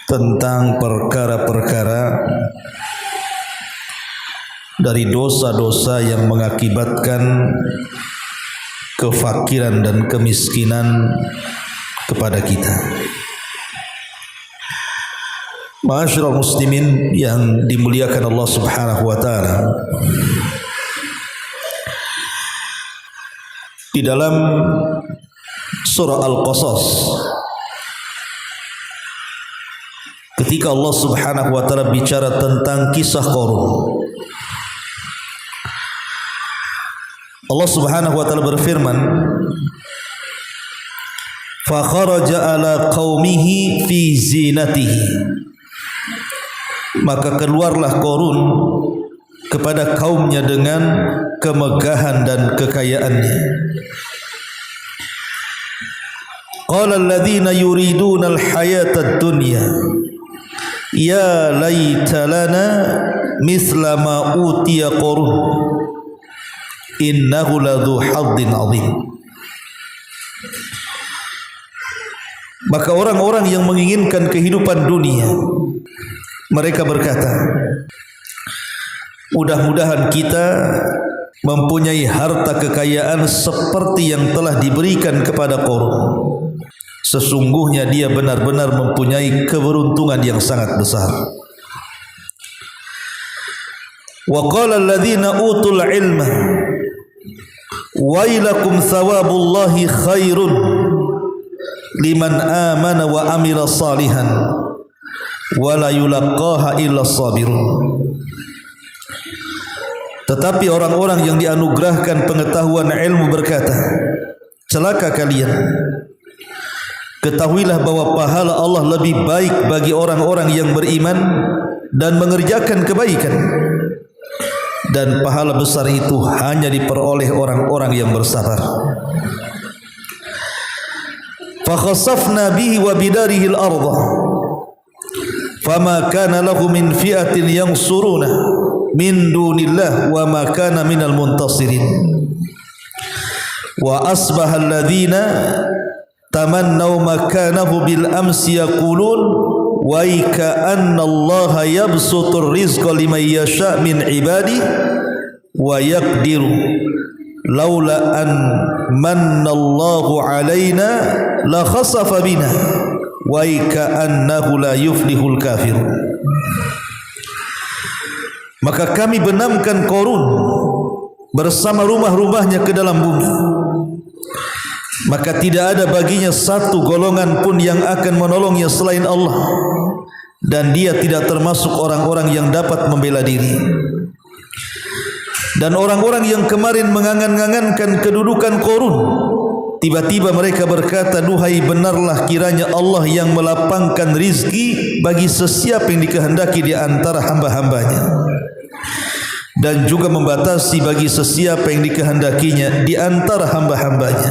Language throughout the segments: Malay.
tentang perkara-perkara dari dosa-dosa yang mengakibatkan kefakiran dan kemiskinan kepada kita. Ma'asyiral muslimin yang dimuliakan Allah Subhanahu wa taala, di dalam surah Al-Qasas, ketika Allah Subhanahu wa taala bicara tentang kisah Qarun, Allah Subhanahu wa taala berfirman, fa kharaja ala qaumihi fi zinatihi, maka keluarlah Qarun kepada kaumnya dengan kemegahan dan kekayaannya. Qala alladziina yuriduna al-hayata ad-dunya ya laita lana mithla ma utiya Qarun innahu ladzu haddin adzim. Maka orang-orang yang menginginkan kehidupan dunia, mereka berkata, mudah-mudahan kita mempunyai harta kekayaan seperti yang telah diberikan kepada Qarun. Sesungguhnya dia benar-benar mempunyai keberuntungan yang sangat besar. Wa qala alladziina utul ilma wailakum thawabullahi khairun liman amana wa amila salihan wa la yulaqqaha illa sabirun. Tetapi orang-orang yang dianugerahkan pengetahuan ilmu berkata, celaka kalian, ketahuilah bahwa pahala Allah lebih baik bagi orang-orang yang beriman dan mengerjakan kebaikan, dan pahala besar itu hanya diperoleh orang-orang yang bersabar. Fa khasafna bihi wa bidarihi al-ardha fama kana lahu min fi'atin yansuruna min dunillah wa ma kana minal muntasirin wa asbaha alladhina tamannaw makanahu bil amsi yaqulun wa ka'anna Allah yabsutur rizqa liman yasha min ibadi wa yaqdiru laula an manna Allahu alaina la khasafa bina wa ka'annahu la yuflihul kafirun. Maka kami benamkan Qarun bersama rumah-rumahnya ke dalam bumi, maka tidak ada baginya satu golongan pun yang akan menolongnya selain Allah, dan dia tidak termasuk orang-orang yang dapat membela diri. Dan orang-orang yang kemarin mengangan-angankan kedudukan Qarun, tiba-tiba mereka berkata, duhai benarlah kiranya Allah yang melapangkan rizki bagi sesiapa yang dikehendaki di antara hamba-hambanya, dan juga membatasi bagi sesiapa yang dikehendakinya di antara hamba-hambanya.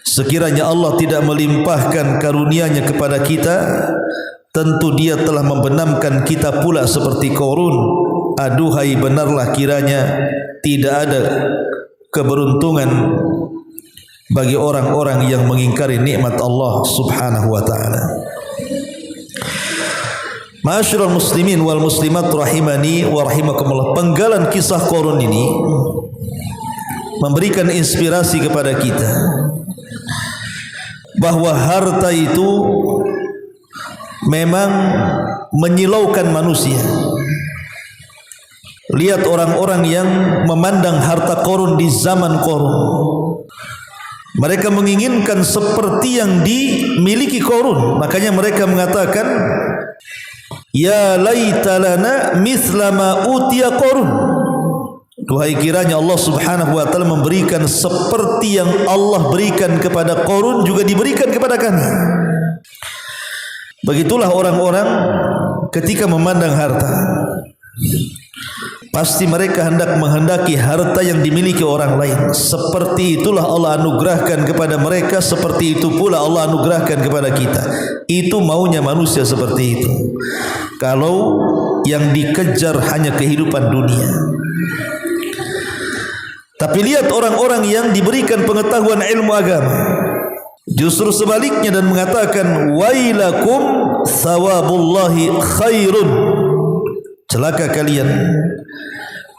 Sekiranya Allah tidak melimpahkan karunia-Nya kepada kita, tentu Dia telah membenamkan kita pula seperti Qarun. Aduhai benarlah kiranya tidak ada keberuntungan bagi orang-orang yang mengingkari nikmat Allah Subhanahu wa taala. Ma'asyiral muslimin wal muslimat rahimani wa rahimakumullah. Penggalan kisah Qarun ini memberikan inspirasi kepada kita bahwa harta itu memang menyilaukan manusia. Lihat orang-orang yang memandang harta Qarun di zaman Qarun, mereka menginginkan seperti yang dimiliki Qarun. Makanya mereka mengatakan, ya laita lana mithla ma utiya Qarun. Duhai kiranya Allah Subhanahu wa taala memberikan seperti yang Allah berikan kepada Qarun juga diberikan kepada kami. Begitulah orang-orang ketika memandang harta, pasti mereka hendak menghendaki harta yang dimiliki orang lain. Seperti itulah Allah anugerahkan kepada mereka, seperti itu pula Allah anugerahkan kepada kita. Itu maunya manusia seperti itu. kalau yang dikejar hanya kehidupan dunia. Tapi lihat orang-orang yang diberikan pengetahuan ilmu agama, justru sebaliknya dan mengatakan wailakum thawabullahi khairun, celaka kalian,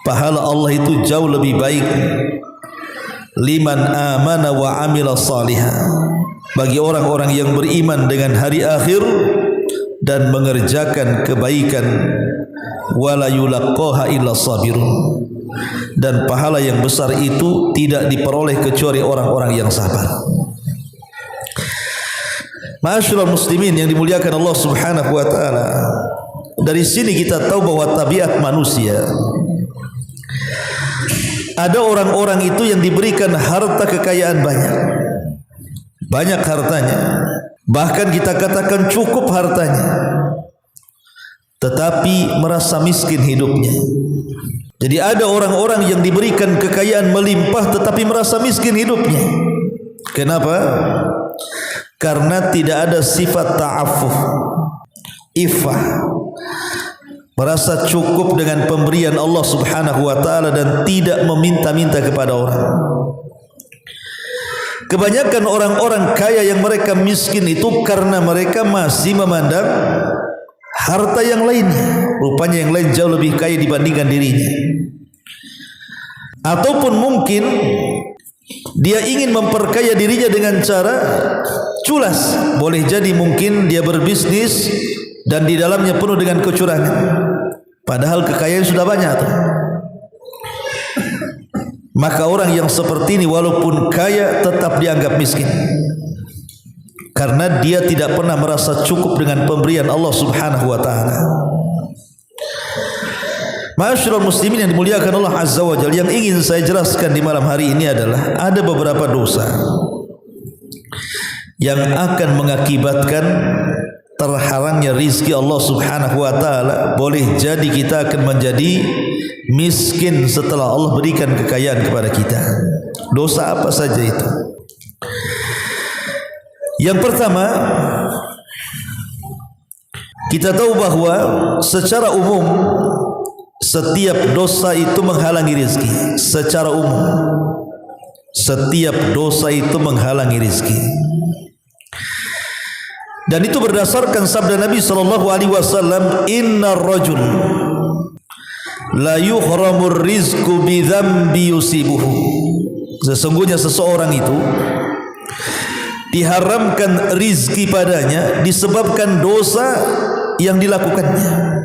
pahala Allah itu jauh lebih baik, liman amana wa amila salihah, bagi orang-orang yang beriman dengan hari akhir dan mengerjakan kebaikan, wala yulaqqaha illa sabirun, dan pahala yang besar itu tidak diperoleh kecuali orang-orang yang sabar. Ma'asyiral muslimin yang dimuliakan Allah Subhanahu wa taala, dari sini kita tahu bahwa tabiat manusia, ada orang-orang itu yang diberikan harta kekayaan banyak hartanya, bahkan kita katakan cukup hartanya, tetapi merasa miskin hidupnya. Jadi ada orang-orang yang diberikan kekayaan melimpah tetapi merasa miskin hidupnya. Kenapa? Karena tidak ada sifat ta'affuf, iffah, merasa cukup dengan pemberian Allah Subhanahu wa taala dan tidak meminta-minta kepada orang. Kebanyakan orang-orang kaya yang mereka miskin itu karena mereka masih memandang harta yang lainnya, rupanya yang lain jauh lebih kaya dibandingkan dirinya. Ataupun mungkin dia ingin memperkaya dirinya dengan cara culas. Boleh jadi mungkin dia berbisnis dan di dalamnya penuh dengan kecurangan, padahal kekayaan sudah banyak tuh. Maka orang yang seperti ini walaupun kaya tetap dianggap miskin, karena dia tidak pernah merasa cukup dengan pemberian Allah Subhanahu wa taala. Ma'asyiral muslimin yang dimuliakan Allah Azza wa Jalla, yang ingin saya jelaskan di malam hari ini adalah ada beberapa dosa yang akan mengakibatkan terhalangnya rizki Allah Subhanahu wa taala. Boleh jadi kita akan menjadi miskin setelah Allah berikan kekayaan kepada kita. Dosa apa saja itu? Yang pertama, kita tahu bahwa secara umum setiap dosa itu menghalangi rezeki. Secara umum setiap dosa itu menghalangi rezeki. Dan itu berdasarkan sabda Nabi sallallahu alaihi wasallam, innar rajul la yuhramur rizqu bi dzambi yusibuhu. Sesungguhnya seseorang itu diharamkan rizki padanya disebabkan dosa yang dilakukannya.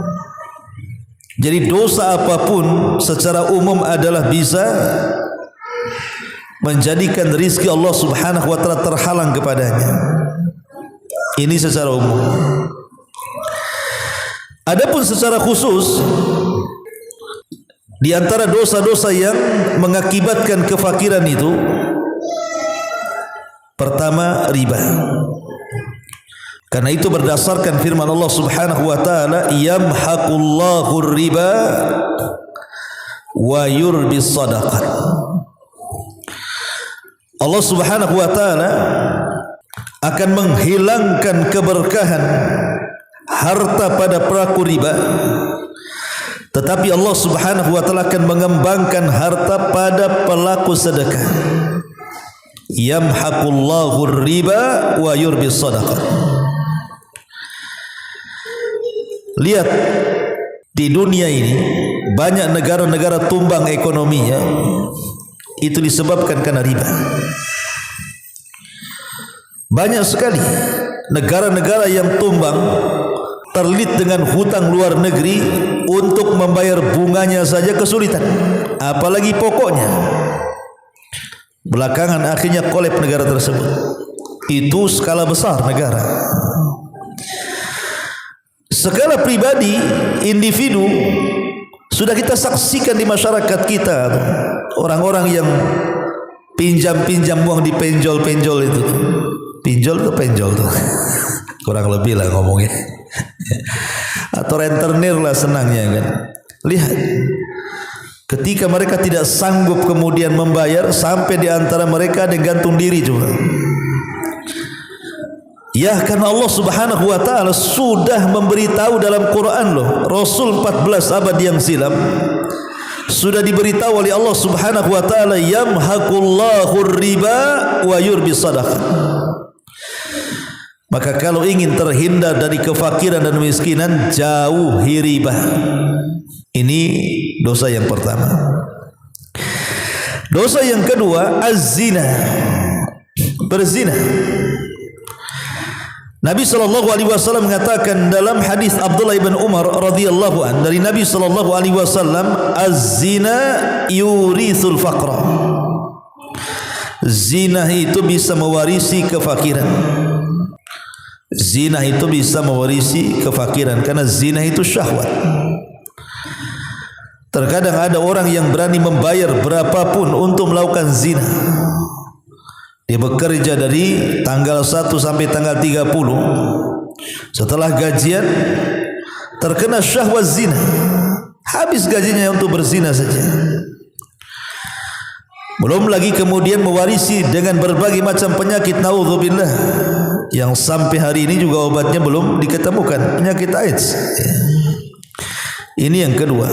Jadi dosa apapun secara umum adalah bisa menjadikan rizki Allah Subhanahu wa taala terhalang kepadanya. Ini secara umum. Adapun secara khusus, di antara dosa-dosa yang mengakibatkan kefakiran itu, pertama, riba. Karena itu berdasarkan firman Allah Subhanahu wa taala, yamhaqullahu riba wa yurbis sadaqat. Allah Subhanahu wa taala akan menghilangkan keberkahan harta pada pelaku riba, tetapi Allah Subhanahu wa taala akan mengembangkan harta pada pelaku sedekah. Yamhaqullahu riba wa yurbis sadaqat. Lihat di dunia ini banyak negara-negara tumbang ekonominya itu disebabkan karena riba. Banyak sekali negara-negara yang tumbang terlilit dengan hutang luar negeri, untuk membayar bunganya saja kesulitan, apalagi pokoknya. Belakangan akhirnya kolap negara tersebut. Itu skala besar negara. Skala pribadi, individu, sudah kita saksikan di masyarakat kita, orang-orang yang pinjam-pinjam uang di penjol-penjol itu. Pinjol ke penjol tuh, kurang lebih lah ngomongnya. Atau rentenir lah senangnya kan. Lihat, ketika mereka tidak sanggup kemudian membayar, sampai di antara mereka ada yang gantung diri juga. Ya, karena Allah Subhanahu wa taala sudah memberitahu dalam Quran loh. Rasul 14 abad yang silam sudah diberitahu oleh Allah Subhanahu wa taala, yamhaqullahu riba wa yurbi sadaqah. Maka kalau ingin terhindar dari kefakiran dan kemiskinan, jauhi riba. Ini dosa yang pertama. Dosa yang kedua, az-zina, berzina. Nabi SAW mengatakan dalam hadis Abdullah bin Umar radhiyallahu an dari Nabi SAW, az-zina yurithul faqra. Zina itu bisa mewarisi kefakiran. Zina itu bisa mewarisi kefakiran karena zina itu syahwat. Terkadang ada orang yang berani membayar berapapun untuk melakukan zina. Dia bekerja dari tanggal 1 sampai tanggal 30. Setelah gajian terkena syahwat zina, habis gajinya untuk berzina saja. Belum lagi kemudian mewarisi dengan berbagai macam penyakit, naudzubillah, yang sampai hari ini juga obatnya belum diketemukan, penyakit AIDS. Ini yang kedua.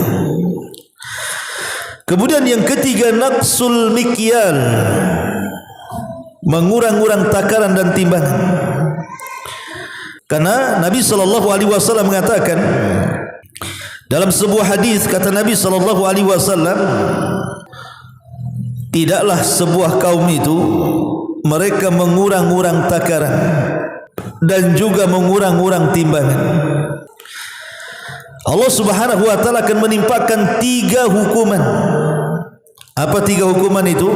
Kemudian yang ketiga, naqsul mikyal, mengurang-urang takaran dan timbangan. Karena Nabi SAW mengatakan dalam sebuah hadis, kata Nabi SAW, tidaklah sebuah kaum itu mereka mengurang-urang takaran dan juga mengurang-urang timbangan. Allah Subhanahu wa taala akan menimpakan 3 hukuman. Apa 3 hukuman itu?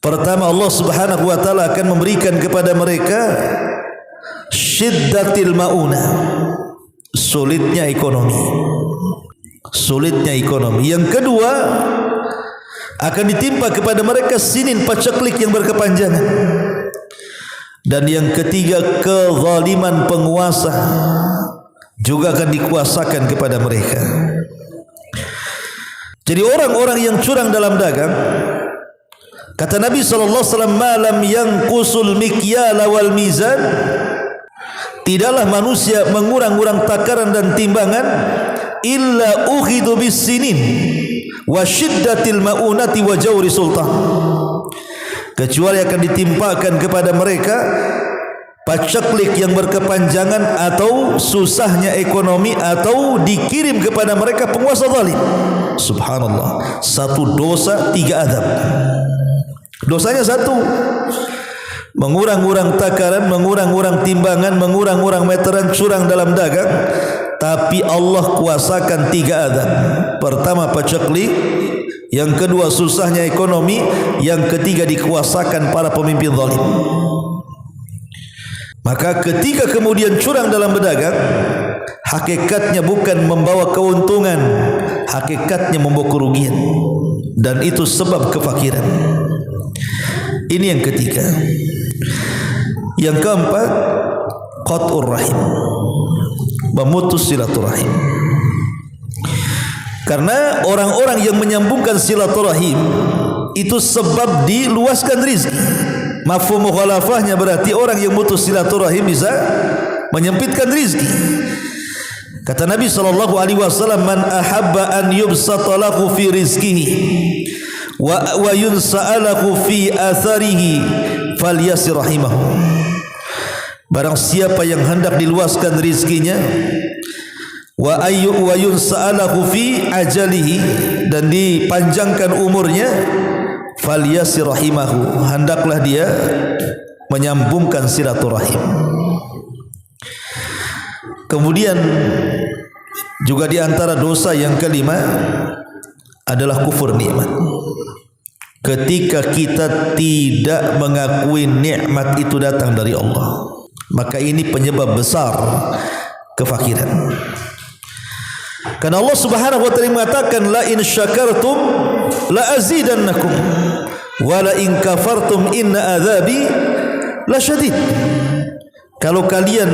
Pertama, Allah Subhanahu wa taala akan memberikan kepada mereka syiddatil maunah, sulitnya ekonomi. Sulitnya ekonomi. Yang kedua, akan ditimpa kepada mereka sinin paceklik yang berkepanjangan. Dan yang ketiga, kezaliman penguasa juga akan dikuasakan kepada mereka. Jadi orang-orang yang curang dalam dagang, kata Nabi SAW, malam yanqusul mikyala wal mizan, tidaklah manusia mengurang-urang takaran dan timbangan, illa ukhidu bis sinin wa syiddatil maunati wa jawri sultan, kecuali akan ditimpakan kepada mereka paceklik yang berkepanjangan atau susahnya ekonomi atau dikirim kepada mereka penguasa zalim. Subhanallah, 1 dosa 3 azab. Dosanya 1, mengurang-urang takaran, mengurang-urang timbangan, mengurang-urang meteran, curang dalam dagang. Tapi Allah kuasakan 3 azab. Pertama paceklik, yang kedua susahnya ekonomi, yang ketiga dikuasakan para pemimpin zalim. Maka ketika kemudian curang dalam berdagang, hakikatnya bukan membawa keuntungan, hakikatnya membawa kerugian, dan itu sebab kefakiran. Ini yang ketiga. Yang keempat, qat'ur rahim, memutus silaturahim. Karena orang-orang yang menyambungkan silaturahim itu sebab diluaskan rizki. Mafhum mukhalafahnya berarti orang yang mutus silaturahim bisa menyempitkan rizki. Kata Nabi SAW, man ahabba an yubsata lahu fi rizkihi wa yunsa'alahu fi atharihi falyasir rahimahu. Barang siapa yang hendak diluaskan rizkinya, wa yunsa'alahu fi ajalihi, dan dipanjangkan umurnya, falyasir rahimahu, hendaklah dia menyambungkan silaturahim. Kemudian juga di antara dosa yang kelima adalah kufur nikmat. Ketika kita tidak mengakui nikmat itu datang dari Allah, maka ini penyebab besar kefakiran. Karena Allah Subhanahu wa taala mengatakan, la in syakartum la azidannakum wa la in kafartum inna adzabi lasyadid. Kalau kalian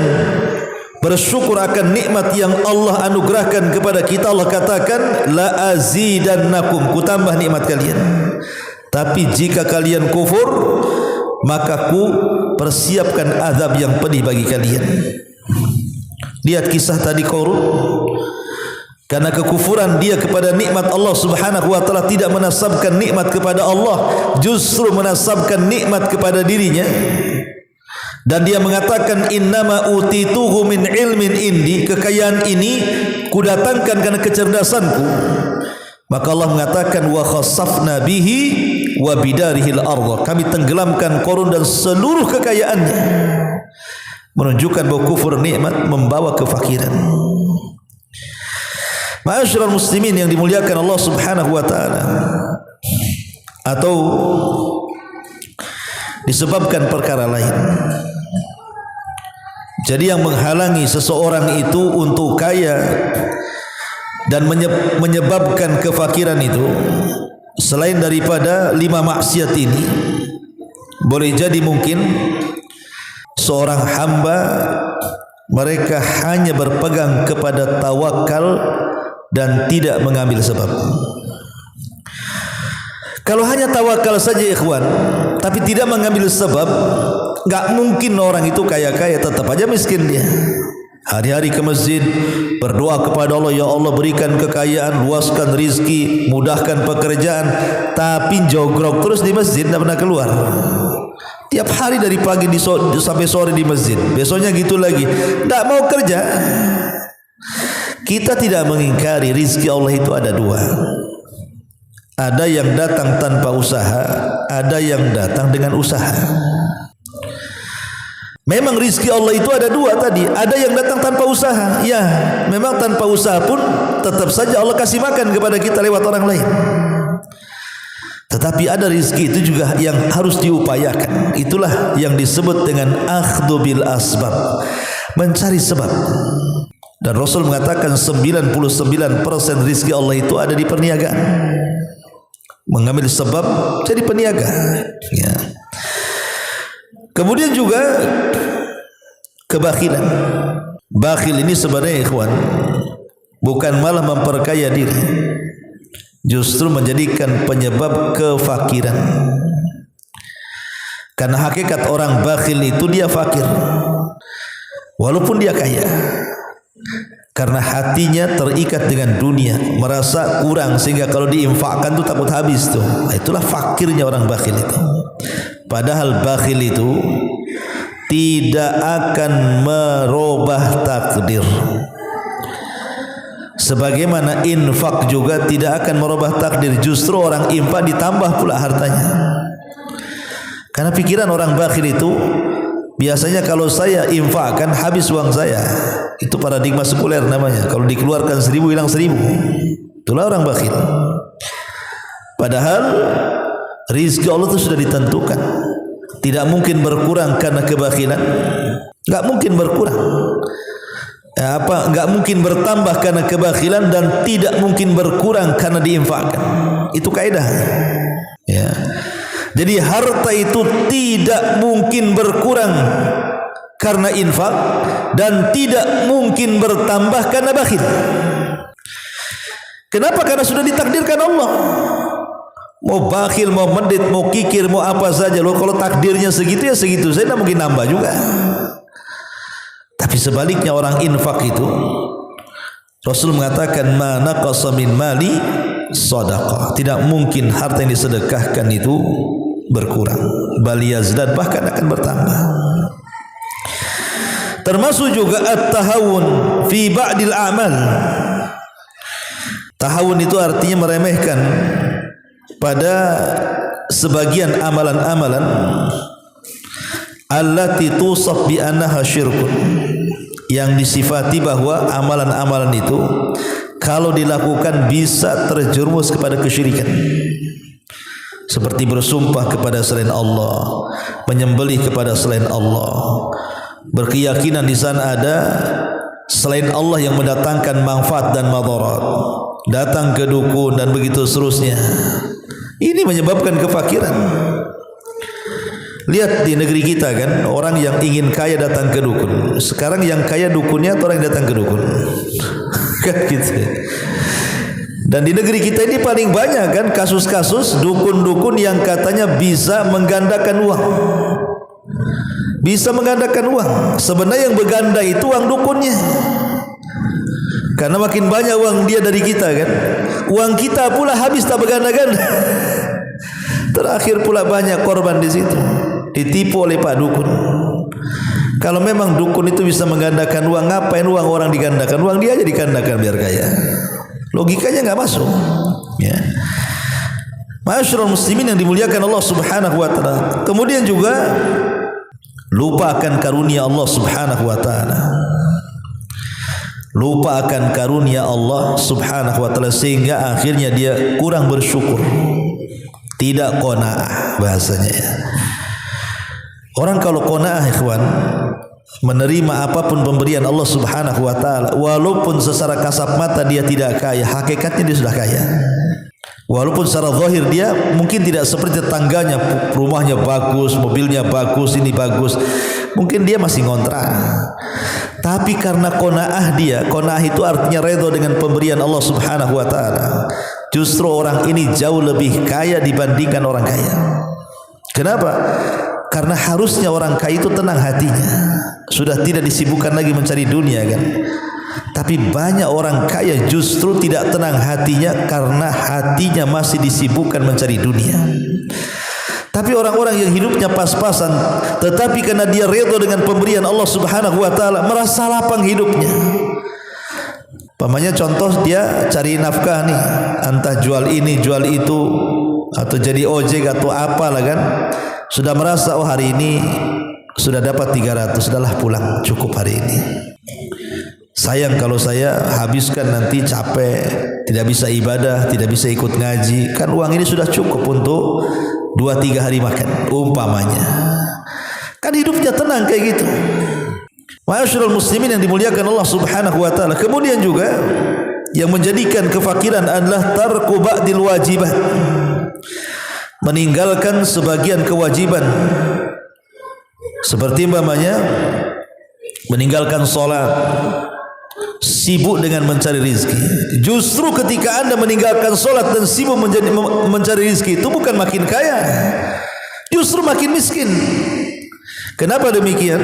bersyukur akan nikmat yang Allah anugerahkan kepada kita, Allah katakan la azidannakum, ku tambah nikmat kalian. Tapi jika kalian kufur, maka ku persiapkan azab yang pedih bagi kalian. Lihat kisah tadi Qarun, karena kekufuran dia kepada nikmat Allah Subhanahu wa taala, tidak menasabkan nikmat kepada Allah, justru menasabkan nikmat kepada dirinya. Dan dia mengatakan innama utituhu min ilmin indi, kekayaan ini kudatangkan karena kecerdasanku. Maka Allah mengatakan wa khassafna bihi wa bidarihil ardh, kami tenggelamkan Qarun dan seluruh kekayaannya, menunjukkan bahwa kufur nikmat membawa kefakiran. Ma'asyiral muslimin yang dimuliakan Allah Subhanahu wa taala, atau disebabkan perkara lain. Jadi yang menghalangi seseorang itu untuk kaya dan menyebabkan kefakiran itu, selain daripada 5 maksiat ini, boleh jadi mungkin seorang hamba mereka hanya berpegang kepada tawakal dan tidak mengambil sebab. Kalau hanya tawakal saja ikhwan, tapi tidak mengambil sebab, enggak mungkin orang itu kaya-kaya, tetap aja miskin dia. Hari-hari ke masjid, berdoa kepada Allah, ya Allah berikan kekayaan, luaskan rizki, mudahkan pekerjaan, tapi jogrok terus di masjid, tidak pernah keluar. Tiap hari dari pagi sampai sore di masjid, besoknya gitu lagi, tidak mau kerja. Kita tidak mengingkari rizki Allah itu ada 2. Ada yang datang tanpa usaha, ada yang datang dengan usaha. Memang rizki Allah itu ada 2 tadi. Ada yang datang tanpa usaha. Ya, memang tanpa usaha pun tetap saja Allah kasih makan kepada kita lewat orang lain. Tetapi ada rizki itu juga yang harus diupayakan. Itulah yang disebut dengan akhdhu bil asbab, mencari sebab. Dan Rasul mengatakan 99% rizki Allah itu ada di perniagaan. Mengambil sebab jadi peniaga, ya. Kemudian juga kebakilan. Bakhil ini sebenarnya ikhwan bukan malah memperkaya diri, justru menjadikan penyebab kefakiran. Karena hakikat orang bakhil itu dia fakir walaupun dia kaya, karena hatinya terikat dengan dunia, merasa kurang sehingga kalau diinfakkan tu takut habis tu. Itulah fakirnya orang bakhil itu. Padahal bakhil itu tidak akan merubah takdir. Sebagaimana infak juga tidak akan merubah takdir, justru orang infak ditambah pula hartanya. Karena pikiran orang bakhil itu, biasanya kalau saya infakkan habis uang saya. Itu paradigma sekuler namanya. Kalau dikeluarkan 1000 hilang 1000. Itulah orang bakhil. Padahal rizki Allah itu sudah ditentukan. Tidak mungkin berkurang karena kebakhilan. Enggak mungkin berkurang. Enggak mungkin bertambah karena kebakhilan, dan tidak mungkin berkurang karena diinfakkan. Itu kaidah. Ya. Jadi harta itu tidak mungkin berkurang karena infak, dan tidak mungkin bertambah karena bakhil. Kenapa? Karena sudah ditakdirkan Allah. Mau bakhil, mau medit, mau kikir, mau apa saja loh, kalau takdirnya segitu ya segitu, saya tidak mungkin nambah juga. Tapi sebaliknya orang infak itu, Rasul mengatakan ma naqasa min mali shadaqah, tidak mungkin harta yang disedekahkan itu berkurang, bal yazdad, bahkan akan bertambah. Termasuk juga at-tahawun fi ba'dil a'mal. Tahawun itu artinya meremehkan pada sebagian amalan-amalan allati tusaf bi annaha syirkun, yang disifati bahwa amalan-amalan itu kalau dilakukan bisa terjerumus kepada kesyirikan. Seperti bersumpah kepada selain Allah, menyembelih kepada selain Allah, berkeyakinan di sana ada selain Allah yang mendatangkan manfaat dan madarat, datang ke dukun dan begitu seterusnya. Ini menyebabkan kefakiran. Lihat di negeri kita kan, orang yang ingin kaya datang ke dukun. Sekarang yang kaya dukunnya atau orang yang datang ke dukun? Kan gitu. Dan di negeri kita ini paling banyak kan kasus-kasus dukun-dukun yang katanya bisa menggandakan uang. bisa menggandakan uang. Sebenarnya yang berganda itu uang dukunnya, karena makin banyak uang dia dari kita kan, uang kita pula habis tak berganda-ganda. Terakhir pula banyak korban di situ, ditipu oleh Pak Dukun. Kalau memang dukun itu bisa menggandakan uang, ngapain uang orang digandakan? Uang dia aja digandakan biar kaya. Logikanya nggak masuk. Ya. Ma'asyiral muslimin yang dimuliakan Allah Subhanahu wa taala. Kemudian juga lupa akan karunia Allah Subhanahu wa taala. Lupa akan karunia Allah Subhanahu wa taala sehingga akhirnya dia kurang bersyukur. Tidak qanaah bahasanya ya. Orang kalau qanaah ikhwan, menerima apapun pemberian Allah Subhanahu wa taala, walaupun secara kasat mata dia tidak kaya, hakikatnya dia sudah kaya. Walaupun secara zahir dia mungkin tidak seperti tetangganya, rumahnya bagus, mobilnya bagus, ini bagus, mungkin dia masih ngontrak. Tapi karena qanaah dia, qanaah itu artinya redha dengan pemberian Allah Subhanahu wa taala. Justru orang ini jauh lebih kaya dibandingkan orang kaya. Kenapa? Karena harusnya orang kaya itu tenang hatinya, sudah tidak disibukkan lagi mencari dunia kan. Tapi banyak orang kaya justru tidak tenang hatinya karena hatinya masih disibukkan mencari dunia. Tapi orang-orang yang hidupnya pas-pasan, tetapi karena dia redha dengan pemberian Allah Subhanahu wa taala, merasa lapang hidupnya. Pamannya contoh dia cari nafkah nih, entah jual ini, jual itu, atau jadi ojek atau apalah kan. Sudah merasa oh hari ini sudah dapat 300, sudahlah pulang, cukup hari ini. Sayang kalau saya habiskan nanti capek, tidak bisa ibadah, tidak bisa ikut ngaji. Kan uang ini sudah cukup untuk 2-3 hari makan, umpamanya. Kan hidupnya tenang kayak gitu. Ma'asyiral muslimin yang dimuliakan Allah Subhanahu wa taala. Kemudian juga yang menjadikan kefakiran adalah tarku ba'dil wajibat. Meninggalkan sebagian kewajiban. Seperti umpamanya meninggalkan salat, sibuk dengan mencari rizki. Justru ketika anda meninggalkan solat dan sibuk mencari rizki, itu bukan makin kaya, justru makin miskin. Kenapa demikian?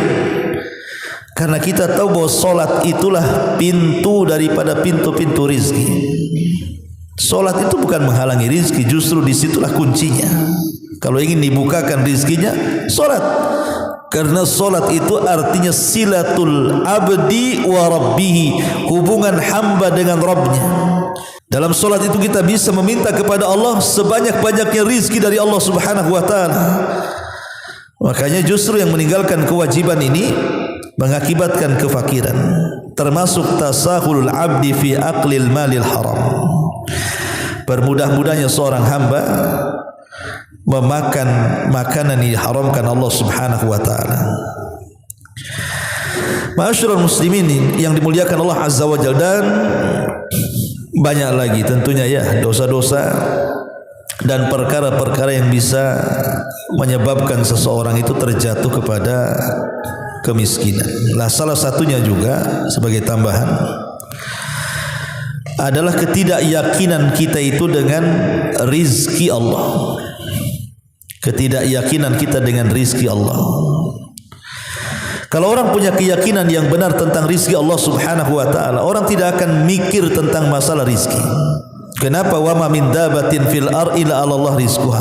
Karena kita tahu bahwa solat itulah pintu daripada pintu-pintu rizki. Solat itu bukan menghalangi rizki, justru disitulah kuncinya. Kalau ingin dibukakan rizkinya, solat. Karena solat itu artinya silatul abdi wa rabbihi, hubungan hamba dengan Rabbnya. Dalam solat itu kita bisa meminta kepada Allah sebanyak-banyaknya rizki dari Allah Subhanahu wa taala. Makanya justru yang meninggalkan kewajiban ini mengakibatkan kefakiran, termasuk tasahulul abdi fi aqlil malil haram. Bermudah-mudahnya seorang hamba memakan makanan yang diharamkan Allah Subhanahu wa taala. Ma'asyiral muslimin yang dimuliakan Allah Azza wa Jalla, dan banyak lagi tentunya ya dosa-dosa dan perkara-perkara yang bisa menyebabkan seseorang itu terjatuh kepada kemiskinan. Nah, salah satunya juga sebagai tambahan adalah ketidakyakinan kita itu dengan rizki Allah. Ketidakyakinan kita dengan rizki Allah. Kalau orang punya keyakinan yang benar tentang rizki Allah Subhanahu wa taala, orang tidak akan mikir tentang masalah rizki. Kenapa? Wa ma min dabatin fil ardi illa 'ala Allah rizquha.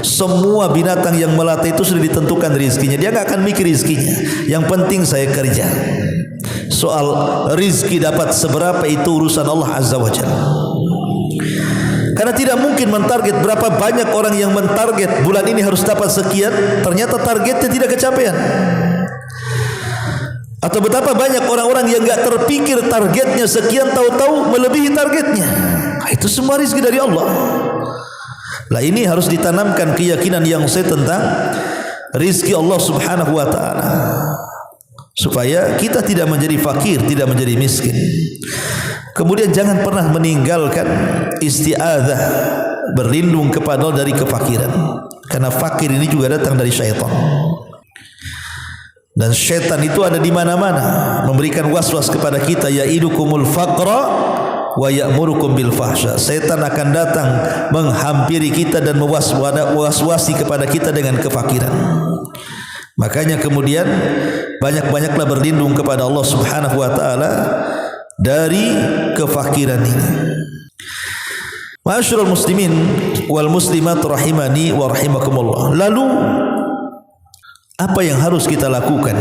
Semua binatang yang melata itu sudah ditentukan rizkinya. Dia enggak akan mikir rizkinya. Yang penting saya kerja. Soal rizki dapat seberapa itu urusan Allah Azza wa Jalla. Karena tidak mungkin mentarget. Berapa banyak orang yang mentarget bulan ini harus dapat sekian, ternyata targetnya tidak kecapean. Atau betapa banyak orang-orang yang enggak terpikir targetnya sekian, tahu-tahu melebihi targetnya. Itu semua rizki dari Allah. Lah ini harus ditanamkan keyakinan yang saya tentang rizki Allah Subhanahu wa taala, supaya kita tidak menjadi fakir, tidak menjadi miskin. Kemudian jangan pernah meninggalkan isti'adzah, berlindung kepada Allah dari kefakiran. Karena fakir ini juga datang dari syaitan. Dan syaitan itu ada di mana-mana, memberikan was-was kepada kita, ya'idukumul faqra wa ya'murukum bil fahsya. Setan akan datang menghampiri kita dan mewaswasi kepada kita dengan kefakiran. Makanya kemudian banyak-banyaklah berlindung kepada Allah Subhanahu wa taala dari kefakiran ini. Ma'asyiral muslimin wal muslimat rahimani wa rahimakumullah. Lalu apa yang harus kita lakukan?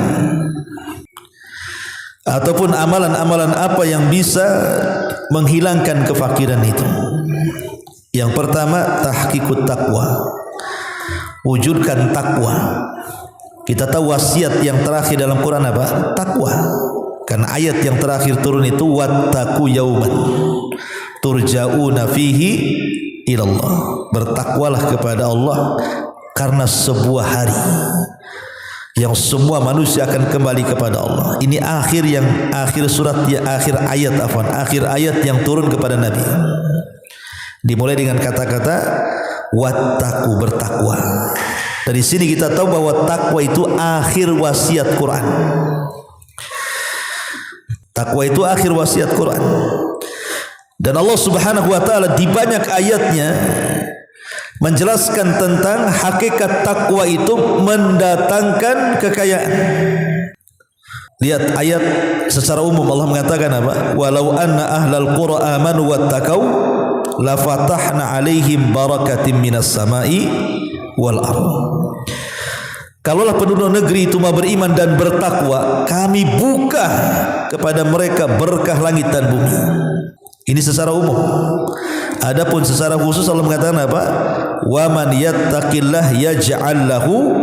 Ataupun amalan-amalan apa yang bisa menghilangkan kefakiran itu? Yang pertama, tahqiqut taqwa. Wujudkan takwa. Kita tahu wasiat yang terakhir dalam Quran apa? Takwa. Karena ayat yang terakhir turun itu wattaqu yauman turja'una fihi ilallah. Bertakwalah kepada Allah karena sebuah hari yang semua manusia akan kembali kepada Allah. Ini akhir surat, akhir ayat yang turun kepada Nabi. Dimulai dengan kata-kata wattaqu, bertakwa. Dari sini kita tahu bahwa takwa itu akhir wasiat Quran. Takwa itu akhir wasiat Quran. Dan Allah Subhanahu wa taala di banyak ayatnya menjelaskan tentang hakikat takwa itu mendatangkan kekayaan. Lihat ayat secara umum Allah mengatakan apa? Walau anna ahlal qura amanu wattaqau la fatahna alaihim barakatim minas samai wal ardh. Kalaulah penduduk negeri itu mau beriman dan bertakwa, kami buka kepada mereka berkah langit dan bumi. Ini secara umum. Adapun secara khusus Allah mengatakan apa? Wa man yattaqillah yaj'al lahu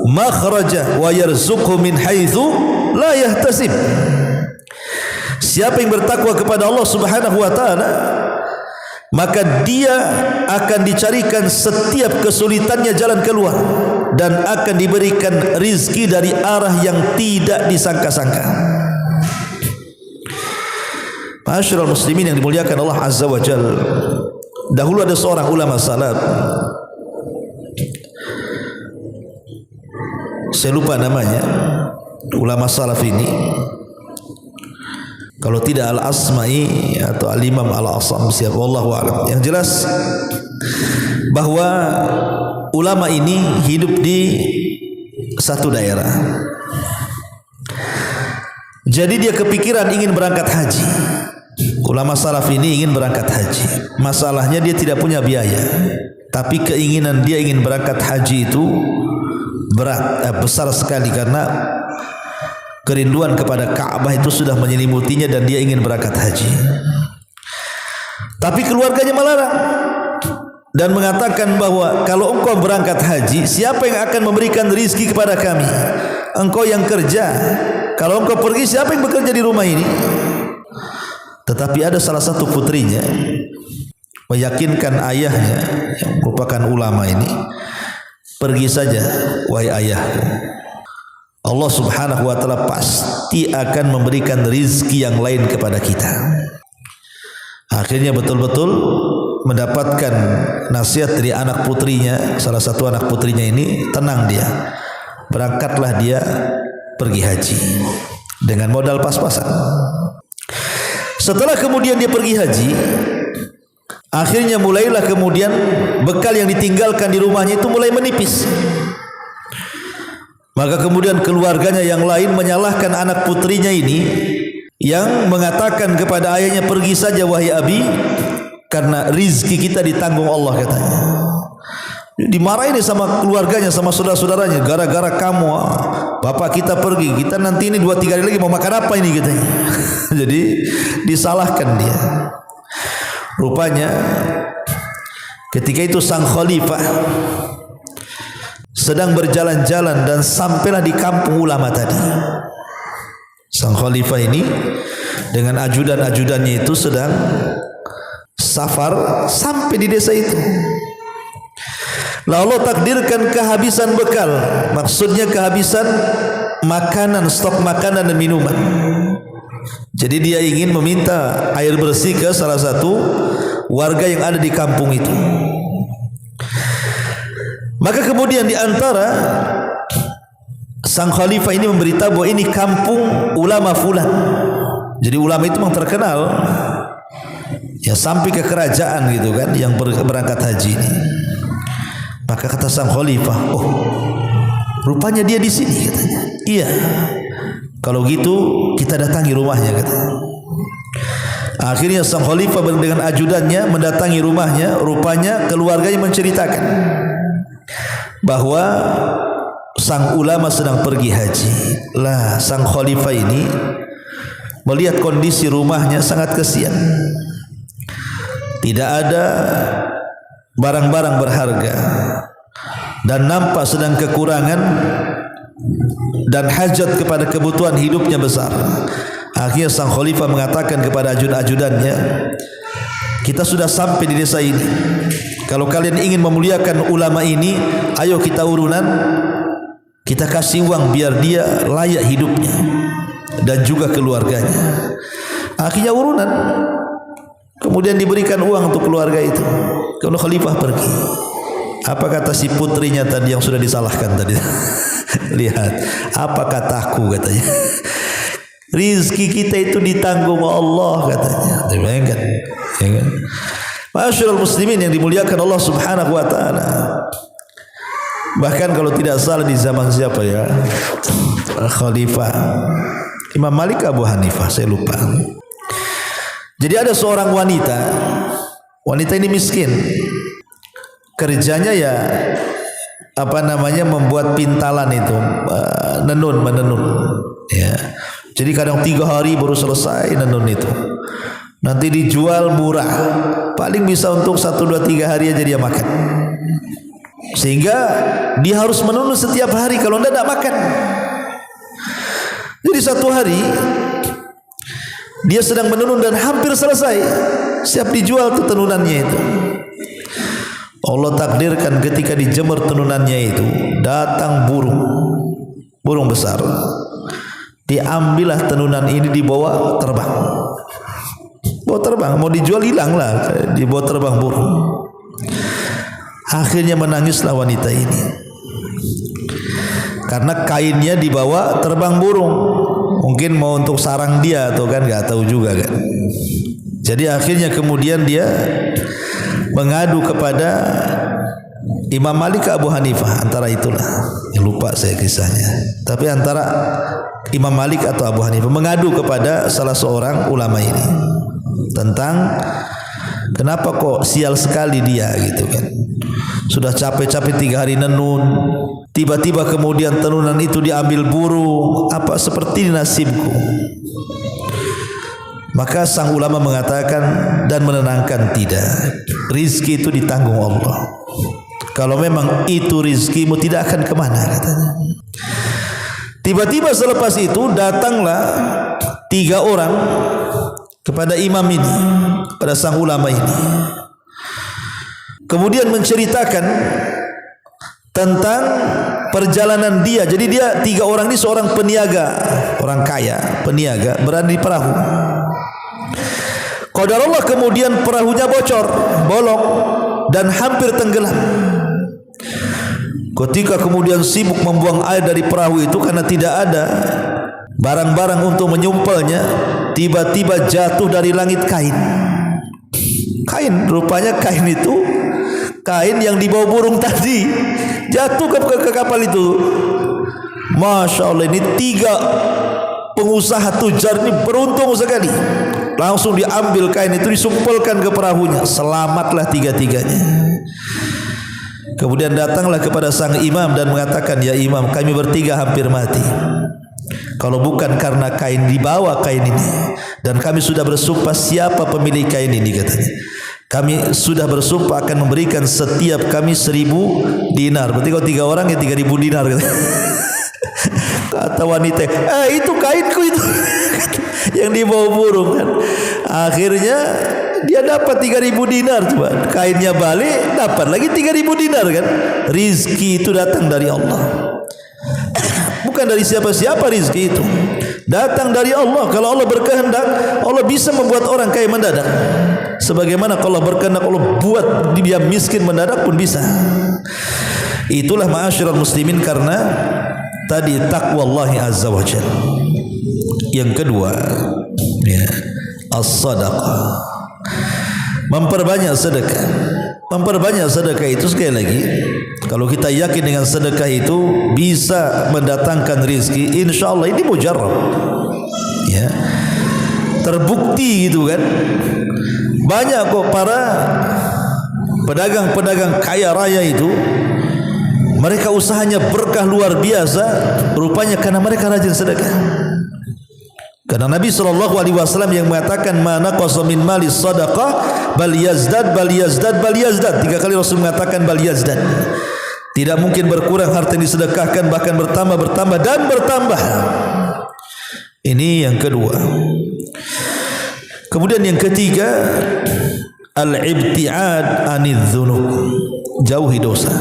makhraja wa yarzuqhu min haitsu la yahtasib. Siapa yang bertakwa kepada Allah Subhanahu wa taala, maka dia akan dicarikan setiap kesulitannya jalan keluar dan akan diberikan rizki dari arah yang tidak disangka-sangka. Ma'asyiral muslimin yang dimuliakan Allah Azza wa Jalla. Dahulu ada seorang ulama salaf, saya lupa namanya, ulama salaf ini, kalau tidak Al-Asma'i atau Al-Imam Al-Asam, siapa wallahu a'lam. Yang jelas bahwa ulama ini hidup di satu daerah. Jadi dia kepikiran ingin berangkat haji. Ulama salaf ini ingin berangkat haji. Masalahnya dia tidak punya biaya, tapi keinginan dia ingin berangkat haji itu besar sekali karena kerinduan kepada Ka'bah itu sudah menyelimutinya dan dia ingin berangkat haji. Tapi keluarganya melarang dan mengatakan bahwa kalau engkau berangkat haji, siapa yang akan memberikan rizki kepada kami? Engkau yang kerja. Kalau engkau pergi, siapa yang bekerja di rumah ini? Tetapi ada salah satu putrinya meyakinkan ayahnya yang merupakan ulama ini, pergi saja wahai ayahku, Allah Subhanahu wa taala pasti akan memberikan rizki yang lain kepada kita. Akhirnya betul-betul mendapatkan nasihat dari anak putrinya, salah satu anak putrinya ini, tenang dia, berangkatlah dia pergi haji dengan modal pas-pasan. Setelah kemudian dia pergi haji, akhirnya mulailah kemudian bekal yang ditinggalkan di rumahnya itu mulai menipis. Maka kemudian keluarganya yang lain menyalahkan anak putrinya ini yang mengatakan kepada ayahnya, pergi saja wahai abi, karena rizki kita ditanggung Allah katanya. Dimarahin sama keluarganya, sama saudara-saudaranya, gara-gara kamu bapak kita pergi, kita nanti ini 2-3 hari lagi mau makan apa ini katanya. Jadi disalahkan dia. Rupanya ketika itu sang khalifah sedang berjalan-jalan dan sampailah di kampung ulama tadi. Sang khalifah ini dengan ajudan-ajudannya itu sedang safar sampai di desa itu. Lalu Allah takdirkan kehabisan bekal, maksudnya kehabisan makanan, stok makanan dan minuman. Jadi dia ingin meminta air bersih ke salah satu warga yang ada di kampung itu. Maka kemudian di antara sang khalifah ini memberitahu bahwa ini kampung ulama fulan. Jadi ulama itu memang terkenal, ya sampai ke kerajaan gitu kan, yang berangkat haji ini. Maka kata sang khalifah, oh Rupanya dia di sini katanya. Iya. Kalau gitu kita datangi rumahnya katanya. Akhirnya sang khalifah dengan ajudannya mendatangi rumahnya. Rupanya keluarganya menceritakan bahwa sang ulama sedang pergi haji. Lah, sang khalifah ini melihat kondisi rumahnya sangat kesian. Tidak ada barang-barang berharga dan nampak sedang kekurangan dan hajat kepada kebutuhan hidupnya besar. Akhirnya sang khalifah mengatakan kepada ajudan-ajudannya, kita sudah sampai di desa ini. Kalau kalian ingin memuliakan ulama ini, ayo kita urunan, kita kasih uang biar dia layak hidupnya dan juga keluarganya. Akhirnya urunan, kemudian diberikan uang untuk keluarga itu. Kalau khalifah pergi, apa kata si putrinya tadi yang sudah disalahkan tadi? Lihat, apa kataku katanya. Rizki kita itu ditanggung Allah katanya. Bayangkan, ya kan? Masyaallah muslimin yang dimuliakan Allah Subhanahu wa taala. Bahkan kalau tidak salah di zaman siapa ya? Khalifah Imam Malik Abu Hanifah, saya lupa. Jadi ada seorang wanita. Wanita ini miskin. Kerjanya ya membuat pintalan itu, menenun ya. Jadi kadang 3 hari baru selesai nenun itu. Nanti dijual murah, paling bisa untuk 1, 2, 3 hari aja dia makan. Sehingga dia harus menenun setiap hari, kalau tidak makan. Jadi satu hari dia sedang menenun dan hampir selesai, siap dijual tuh tenunannya itu. Allah takdirkan ketika dijemur tenunannya itu, datang burung besar. Diambillah tenunan ini, dibawa terbang. Bawa terbang, mau dijual hilang lah, dibawa terbang burung. Akhirnya menangislah wanita ini, karena kainnya dibawa terbang burung. Mungkin mau untuk sarang dia atau kan, nggak tahu juga kan. Jadi akhirnya kemudian dia mengadu kepada Imam Malik Abu Hanifah, antara itulah, ya lupa saya kisahnya. Tapi antara Imam Malik atau Abu Hanifah mengadu kepada salah seorang ulama ini tentang kenapa kok sial sekali dia gitu kan. Sudah capek-capek 3 hari nenun, tiba-tiba kemudian tenunan itu diambil burung. Apa seperti nasibku? Maka sang ulama mengatakan dan menenangkan, tidak, rizki itu ditanggung Allah. Kalau memang itu rizkimu, tidak akan kemana katanya. Tiba-tiba selepas itu datanglah 3 orang kepada imam ini, pada sang ulama ini. Kemudian menceritakan tentang perjalanan dia. Jadi dia 3 orang ini seorang peniaga, orang kaya, peniaga, berada di perahu. Qadarullah kemudian perahunya bocor, bolong dan hampir tenggelam. Ketika kemudian sibuk membuang air dari perahu itu karena tidak ada barang-barang untuk menyumpelnya, tiba-tiba jatuh dari langit kain. Kain, rupanya kain itu kain yang dibawa burung tadi, jatuh ke kapal itu. Masya Allah, ini 3 pengusaha tujar ini beruntung sekali. Langsung diambil kain itu, disumpelkan ke perahunya. Selamatlah 3-tiganya. Kemudian datanglah kepada sang imam dan mengatakan, ya imam, kami bertiga hampir mati. Kalau bukan karena kain, dibawa kain ini, dan kami sudah bersumpah siapa pemilik kain ini katanya. Kami sudah bersumpah akan memberikan setiap kami 1000 dinar. Berarti kalau 3 orang ya 3000 dinar katanya. Kata wanita, itu kainku itu yang dibawa burung kan. Akhirnya dia dapat 3000 dinar, coba. Kainnya balik, dapat lagi 3000 dinar kan. Rizki itu datang dari Allah, bukan dari siapa-siapa. Rizki itu datang dari Allah. Kalau Allah berkehendak, Allah bisa membuat orang kaya mendadak. Sebagaimana kalau Allah berkehendak, Allah buat dia miskin mendadak pun bisa. Itulah ma'asyiral muslimin, karena tadi takwallahi azza wa jalla. Yang kedua, ya, as-sadaqah. Memperbanyak sedekah. Memperbanyak sedekah itu sekali lagi Kalau kita yakin dengan sedekah itu bisa mendatangkan rezeki, insyaallah ini mujarrab. Ya. Terbukti gitu kan. Banyak kok para pedagang-pedagang kaya raya itu, mereka usahanya berkah luar biasa, rupanya karena mereka rajin sedekah. Karena Nabi SAW yang mengatakan mana naqasa min mali sadaqah bal yazdad bal yazdad bal yazdad. 3 kali Rasul mengatakan bal yazdad. Tidak mungkin berkurang harta yang disedekahkan, bahkan bertambah dan bertambah. Ini yang kedua. Kemudian yang ketiga, al-ibtiad anidz dzunub, jauhi dosa.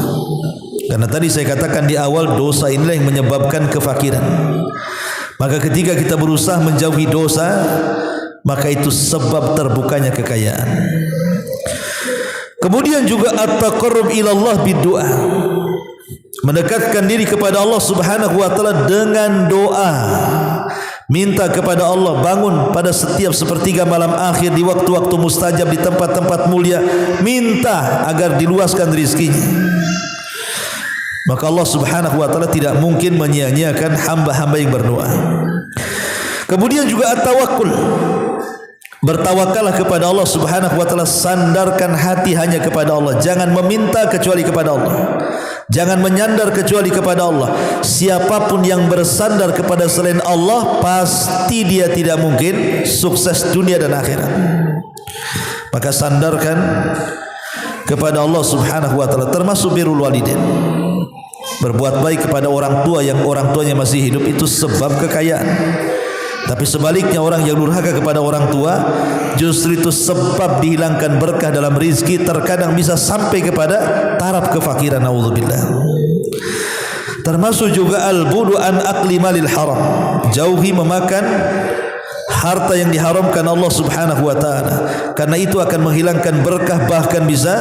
Karena tadi saya katakan di awal, dosa inilah yang menyebabkan kefakiran. Maka ketika kita berusaha menjauhi dosa, maka itu sebab terbukanya kekayaan. Kemudian juga at-taqarrub ila Allah bid-du'a, mendekatkan diri kepada Allah Subhanahu wa taala dengan doa. Minta kepada Allah, bangun pada setiap sepertiga malam akhir di waktu-waktu mustajab di tempat-tempat mulia, minta agar diluaskan rezekinya. Maka Allah Subhanahu wa taala tidak mungkin menyia-nyiakan hamba-hamba yang berdoa. Kemudian juga at-tawakkul, bertawakallah kepada Allah Subhanahu wa taala, sandarkan hati hanya kepada Allah, jangan meminta kecuali kepada Allah, jangan menyandar kecuali kepada Allah. Siapapun yang bersandar kepada selain Allah, pasti dia tidak mungkin sukses dunia dan akhirat. Maka sandarkan kepada Allah Subhanahu wa taala, termasuk birrul walidain. Berbuat baik kepada orang tua yang orang tuanya masih hidup itu sebab kekayaan. Tapi sebaliknya, orang yang durhaka kepada orang tua justru itu sebab dihilangkan berkah dalam rizki, terkadang bisa sampai kepada taraf kefakiran. Naudzubillah. Termasuk juga al-budu an akli malil haram, jauhi memakan harta yang diharamkan Allah Subhanahu wa taala, karena itu akan menghilangkan berkah, bahkan bisa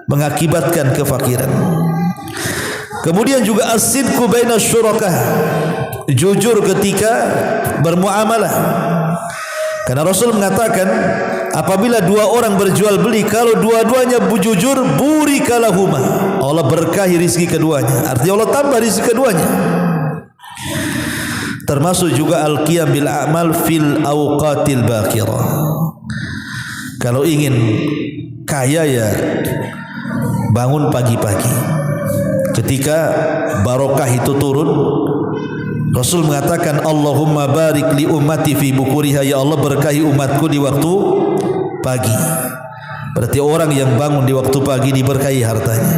mengakibatkan kefakiran. Kemudian juga as-sidqu baina syurakah, jujur ketika bermuamalah. Karena Rasul mengatakan, apabila dua orang berjual beli, kalau dua-duanya jujur, burikalahuma, Allah berkahi rizki keduanya. Artinya Allah tambah rizki keduanya. Termasuk juga al-qiyam bil a'mal fil awqatil baqirah. Kalau ingin kaya, ya bangun pagi-pagi. Ketika barokah itu turun, Rasul mengatakan, Allahumma barik li ummati fi bukuriha, ya Allah berkahi umatku di waktu pagi. Berarti orang yang bangun di waktu pagi diberkahi hartanya.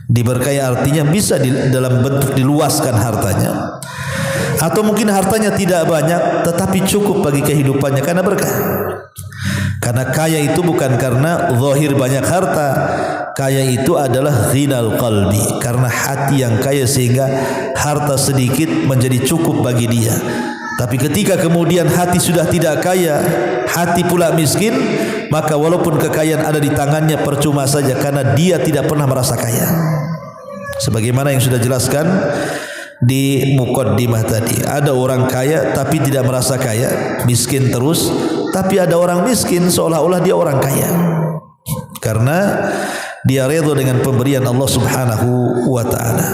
Diberkahi artinya bisa dalam bentuk diluaskan hartanya, atau mungkin hartanya tidak banyak tetapi cukup bagi kehidupannya karena berkah. Karena kaya itu bukan karena zahir banyak harta, kaya itu adalah ghinal qalbi, karena hati yang kaya sehingga harta sedikit menjadi cukup bagi dia. Tapi ketika kemudian hati sudah tidak kaya, hati pula miskin, maka walaupun kekayaan ada di tangannya percuma saja, karena dia tidak pernah merasa kaya. Sebagaimana yang sudah jelaskan di muqaddimah tadi, ada orang kaya tapi tidak merasa kaya, miskin terus. Tapi ada orang miskin seolah-olah dia orang kaya, karena dia redha dengan pemberian Allah Subhanahu wa taala.